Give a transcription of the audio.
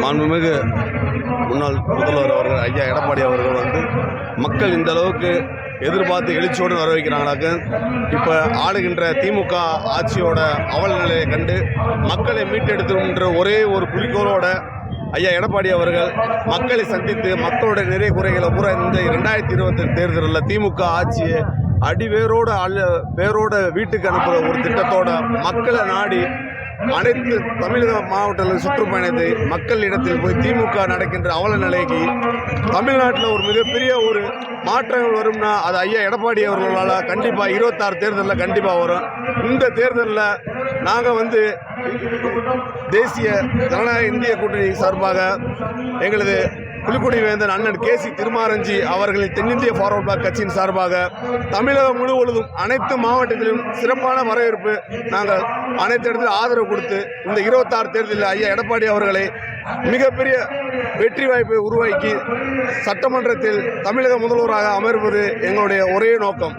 மாண்புமிகு முன்னாள் முதல்வர் அவர்கள் ஐயா எடப்பாடி அவர்கள் மக்கள் இந்த அளவுக்கு எதிர்பார்த்து எழுச்சியோடு வரவேற்கிறாங்களாக்க இப்போ ஆளுகின்ற திமுக ஆட்சியோட அவல நிலையை கண்டு மக்களை மீட்டெடுத்துன்ற ஒரே ஒரு குறிக்கோளோட ஐயா எடப்பாடி அவர்கள் மக்களை சந்தித்து மக்களோட நிறை குறைகளை பூரா இந்த 2020 தேர்தலில் திமுக ஆட்சியை வேரோட வீட்டுக்கு அனுப்புகிற ஒரு திட்டத்தோட மக்களை நாடி அனைத்து தமிழக மாவட்டங்களில் சுற்றுப்பயணத்தை மக்களிடத்தில் போய் திமுக நடக்கின்ற அவல நிலைக்கு தமிழ்நாட்டில் ஒரு மிகப்பெரிய ஒரு மாற்றங்கள் வரும்னா அது ஐயா எடப்பாடி அவர்களால் கண்டிப்பாக 26 தேர்தலில் கண்டிப்பாக வரும். இந்த தேர்தலில் நாங்கள் தேசிய ஜனநாயக இந்திய கூட்டணி சார்பாக எங்களது புலிக்குடி வேந்தன் அண்ணன் கேசி திருமாரஞ்சி அவர்களின் தென்னிந்திய ஃபார்வர்ட் பிளாக் கட்சியின் சார்பாக தமிழகம் முழுவதும் அனைத்து மாவட்டத்திலும் சிறப்பான வரவேற்பு நாங்கள் அனைத்து இடத்திலும் ஆதரவு கொடுத்து இந்த 26 தேர்தலில் ஐயா எடப்பாடி அவர்களை மிகப்பெரிய வெற்றி வாய்ப்பை உருவாக்கி சட்டமன்றத்தில் தமிழக முதல்வராக அமர்வது எங்களுடைய ஒரே நோக்கம்.